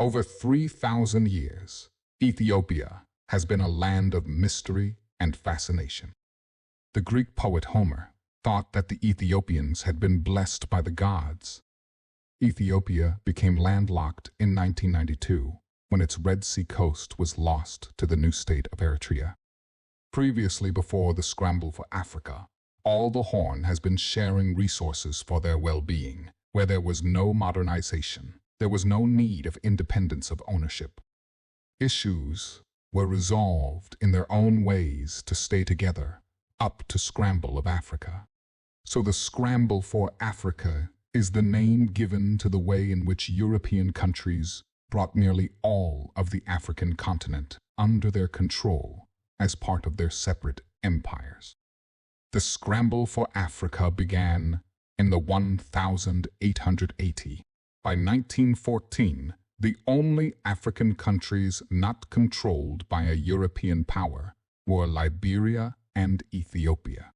Over 3,000 years, Ethiopia has been a land of mystery and fascination. The Greek poet Homer thought that the Ethiopians had been blessed by the gods. Ethiopia became landlocked in 1992 when its Red Sea coast was lost to the new state of Eritrea. Previously, before the scramble for Africa, all the Horn has been sharing resources for their well-being. Where there was no modernization, there was no need of independence of ownership. Issues were resolved in their own ways to stay together, up to Scramble of Africa. So the Scramble for Africa is the name given to the way in which European countries brought nearly all of the African continent under their control as part of their separate empires. The Scramble for Africa began in the 1880. By 1914, the only African countries not controlled by a European power were Liberia and Ethiopia.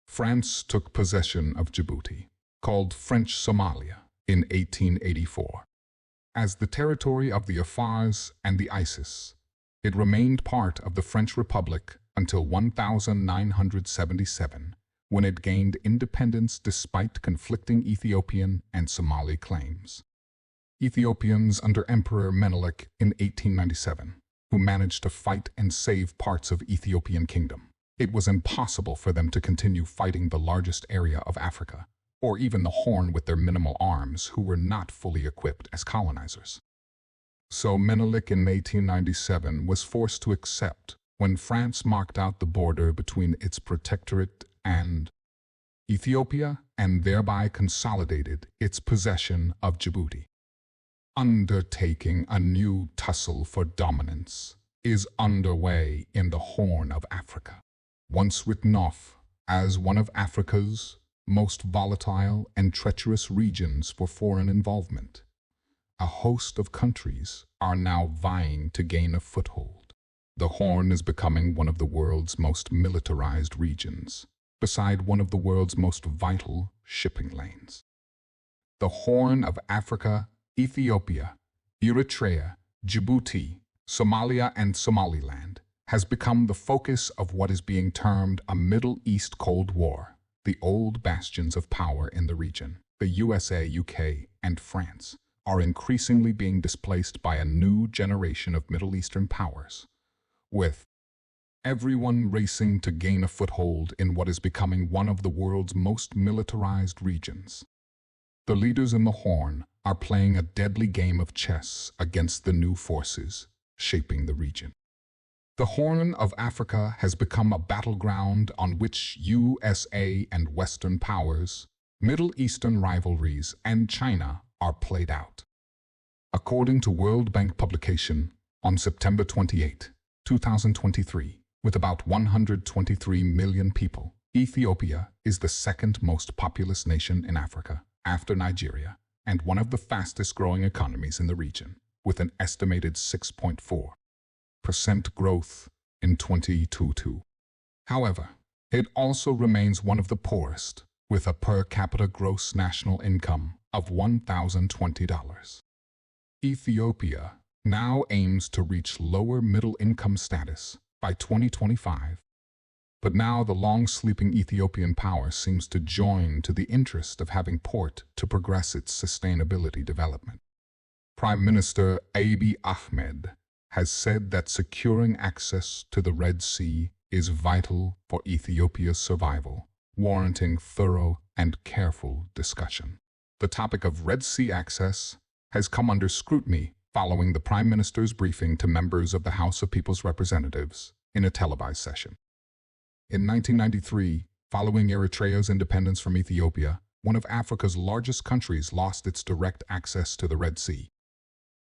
France took possession of Djibouti, called French Somalia, in 1884. As the territory of the Afars and the Isis, it remained part of the French Republic until 1977, when it gained independence despite conflicting Ethiopian and Somali claims. Ethiopians under Emperor Menelik in 1897, who managed to fight and save parts of Ethiopian kingdom. It was impossible for them to continue fighting the largest area of Africa, or even the Horn with their minimal arms, who were not fully equipped as colonizers. So Menelik in 1897 was forced to accept when France marked out the border between its protectorate and Ethiopia, and thereby consolidated its possession of Djibouti. Undertaking a new tussle for dominance is underway in the Horn of Africa, once written off as one of Africa's most volatile and treacherous regions for foreign involvement. A host of countries are now vying to gain a foothold. The Horn is becoming one of the world's most militarized regions, beside one of the world's most vital shipping lanes. The Horn of Africa, Ethiopia, Eritrea, Djibouti, Somalia, and Somaliland has become the focus of what is being termed a Middle East Cold War. The old bastions of power in the region, the USA, UK, and France, are increasingly being displaced by a new generation of Middle Eastern powers, with everyone racing to gain a foothold in what is becoming one of the world's most militarized regions. The leaders in the Horn are playing a deadly game of chess against the new forces shaping the region. The Horn of Africa has become a battleground on which USA and Western powers, Middle Eastern rivalries, and China are played out. According to World Bank publication on September 28, 2023, with about 123 million people, Ethiopia is the second most populous nation in Africa, after Nigeria, and one of the fastest growing economies in the region, with an estimated 6.4% growth in 2022. However, it also remains one of the poorest, with a per capita gross national income of $1,020. Ethiopia now aims to reach lower middle income status by 2025, but now the long-sleeping Ethiopian power seems to join to the interest of having port to progress its sustainability development. Prime Minister Abiy Ahmed has said that securing access to the Red Sea is vital for Ethiopia's survival, warranting thorough and careful discussion. The topic of Red Sea access has come under scrutiny following the Prime Minister's briefing to members of the House of People's Representatives in a televised session. In 1993, following Eritrea's independence from Ethiopia, one of Africa's largest countries lost its direct access to the Red Sea.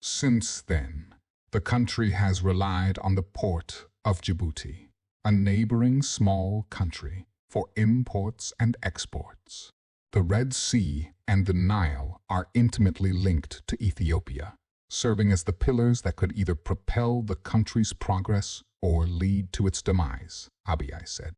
Since then, the country has relied on the port of Djibouti, a neighboring small country, for imports and exports. The Red Sea and the Nile are intimately linked to Ethiopia, serving as the pillars that could either propel the country's progress or lead to its demise, Abiy said.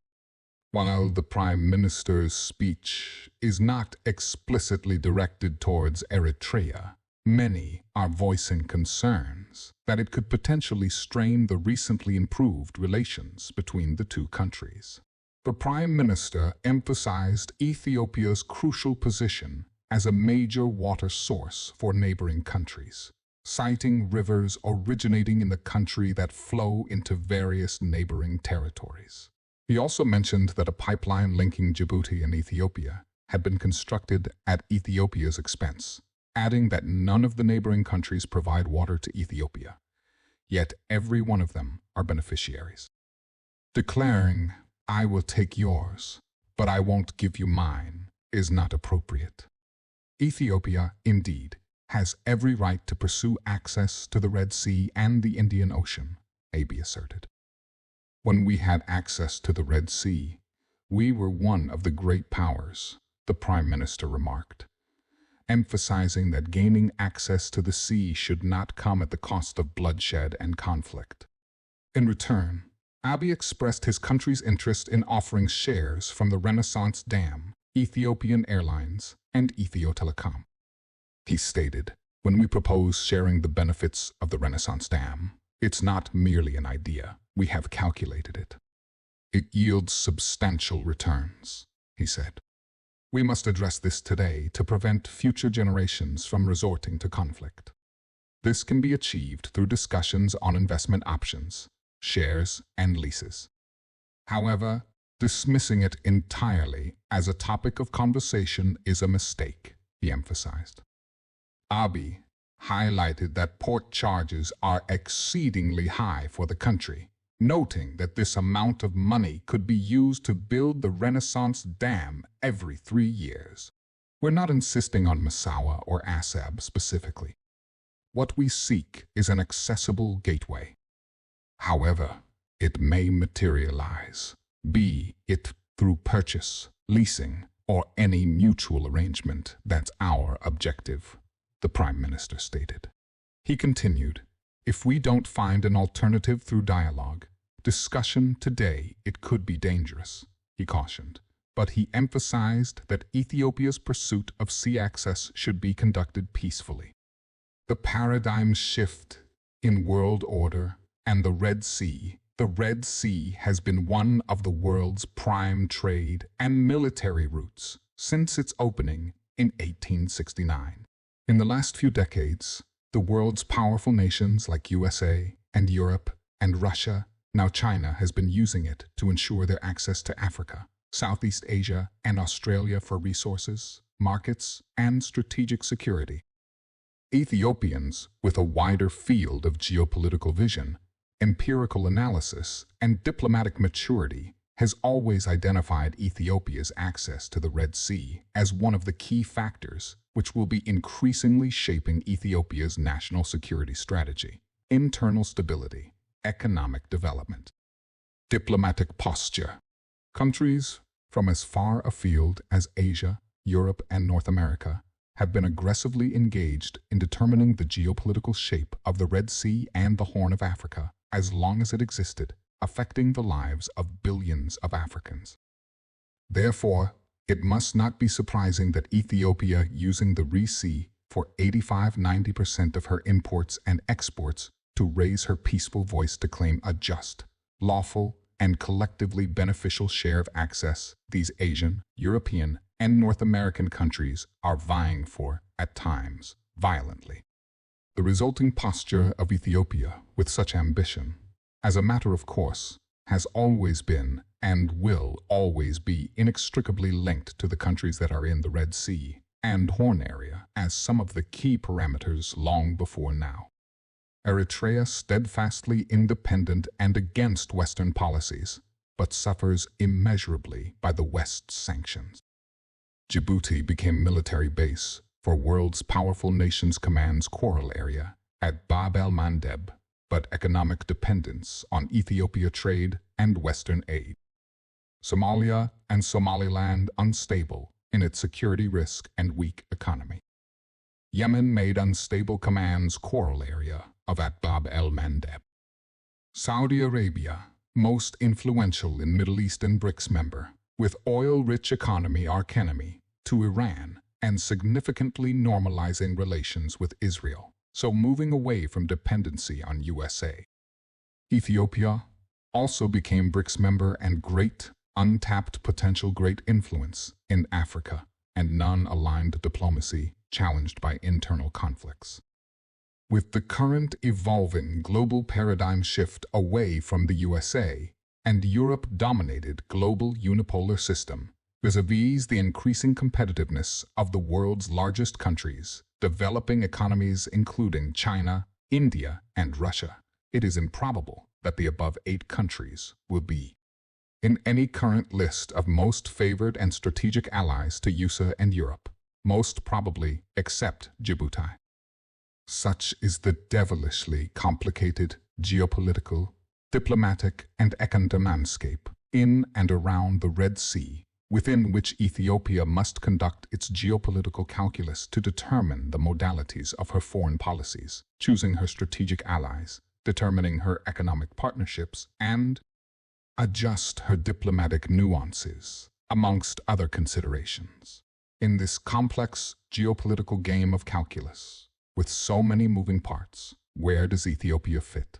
While the Prime Minister's speech is not explicitly directed towards Eritrea, Many are voicing concerns that it could potentially strain the recently improved relations between the two countries. The Prime Minister emphasized Ethiopia's crucial position as a major water source for neighboring countries, citing rivers originating in the country that flow into various neighboring territories. He also mentioned that a pipeline linking Djibouti and Ethiopia had been constructed at Ethiopia's expense, adding that none of the neighboring countries provide water to Ethiopia, yet every one of them are beneficiaries. Declaring, "I will take yours, but I won't give you mine," is not appropriate. Ethiopia, indeed, has every right to pursue access to the Red Sea and the Indian Ocean, Abiy asserted. "When we had access to the Red Sea, we were one of the great powers," the Prime Minister remarked, emphasizing that gaining access to the sea should not come at the cost of bloodshed and conflict. In return, Abiy expressed his country's interest in offering shares from the Renaissance Dam, Ethiopian Airlines, and Ethio Telecom. He stated, "When we propose sharing the benefits of the Renaissance Dam, it's not merely an idea. We have calculated it. It yields substantial returns," he said. "We must address this today to prevent future generations from resorting to conflict. This can be achieved through discussions on investment options, shares, and leases. However, dismissing it entirely as a topic of conversation is a mistake," he emphasized. Abiy highlighted that port charges are exceedingly high for the country, noting that this amount of money could be used to build the Renaissance Dam every 3 years. "We're not insisting on Massawa or Assab specifically. What we seek is an accessible gateway. However, it may materialize, be it through purchase, leasing, or any mutual arrangement. That's our objective," the Prime Minister stated. He continued, "If we don't find an alternative through dialogue, discussion today, it could be dangerous," he cautioned. But he emphasized that Ethiopia's pursuit of sea access should be conducted peacefully. The paradigm shift in world order and the Red Sea has been one of the world's prime trade and military routes since its opening in 1869. In the last few decades, the world's powerful nations like USA and Europe and Russia, now China, has been using it to ensure their access to Africa, Southeast Asia, and Australia for resources, markets, and strategic security. Ethiopians, with a wider field of geopolitical vision, empirical analysis, and diplomatic maturity, has always identified Ethiopia's access to the Red Sea as one of the key factors which will be increasingly shaping Ethiopia's national security strategy, internal stability, economic development. Diplomatic posture. Countries from as far afield as Asia, Europe, and North America have been aggressively engaged in determining the geopolitical shape of the Red Sea and the Horn of Africa as long as it existed, affecting the lives of billions of Africans. Therefore, it must not be surprising that Ethiopia, using the Red Sea for 85–90% of her imports and exports, to raise her peaceful voice to claim a just, lawful, and collectively beneficial share of access these Asian, European, and North American countries are vying for, at times, violently. The resulting posture of Ethiopia with such ambition, as a matter of course, has always been and will always be inextricably linked to the countries that are in the Red Sea and Horn area as some of the key parameters long before now. Eritrea steadfastly independent and against Western policies, but suffers immeasurably by the West's sanctions. Djibouti became military base for world's powerful nations command's coral area at Bab el-Mandeb, but economic dependence on Ethiopia trade and Western aid. Somalia and Somaliland unstable in its security risk and weak economy. Yemen made unstable command's coral area of at Bab el-Mandeb. Saudi Arabia, most influential in Middle Eastern BRICS member, with oil-rich economy arch enemy to Iran and significantly normalizing relations with Israel, so moving away from dependency on USA. Ethiopia also became BRICS member and great untapped potential great influence in Africa and non-aligned diplomacy challenged by internal conflicts. With the current evolving global paradigm shift away from the USA and Europe-dominated global unipolar system, vis-a-vis the increasing competitiveness of the world's largest countries, developing economies including China, India, and Russia, it is improbable that the above 8 countries will be in any current list of most favored and strategic allies to USA and Europe, most probably except Djibouti. Such is the devilishly complicated geopolitical, diplomatic, and economic landscape in and around the Red Sea, within which Ethiopia must conduct its geopolitical calculus to determine the modalities of her foreign policies, choosing her strategic allies, determining her economic partnerships, and adjust her diplomatic nuances, amongst other considerations. In this complex geopolitical game of calculus, with so many moving parts, where does Ethiopia fit?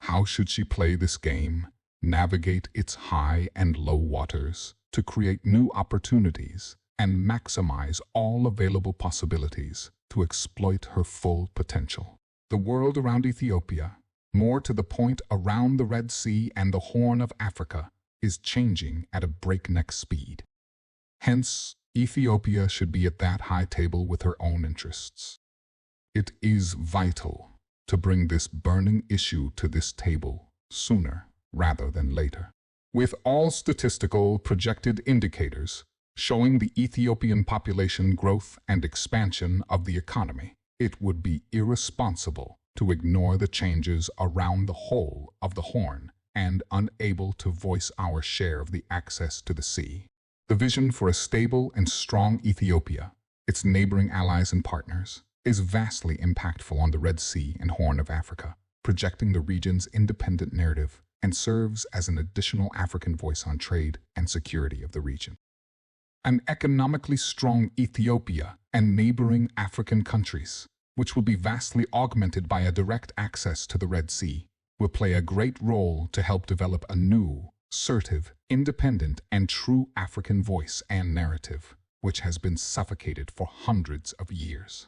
How should she play this game, navigate its high and low waters, to create new opportunities and maximize all available possibilities to exploit her full potential? The world around Ethiopia, more to the point around the Red Sea and the Horn of Africa, is changing at a breakneck speed. Hence, Ethiopia should be at that high table with her own interests. It is vital to bring this burning issue to this table sooner rather than later. With all statistical projected indicators showing the Ethiopian population growth and expansion of the economy, it would be irresponsible to ignore the changes around the whole of the Horn and unable to voice our share of the access to the sea. The vision for a stable and strong Ethiopia, its neighboring allies and partners, is vastly impactful on the Red Sea and Horn of Africa, projecting the region's independent narrative and serves as an additional African voice on trade and security of the region. An economically strong Ethiopia and neighboring African countries, which will be vastly augmented by a direct access to the Red Sea, will play a great role to help develop a new, assertive, independent, and true African voice and narrative, which has been suffocated for hundreds of years.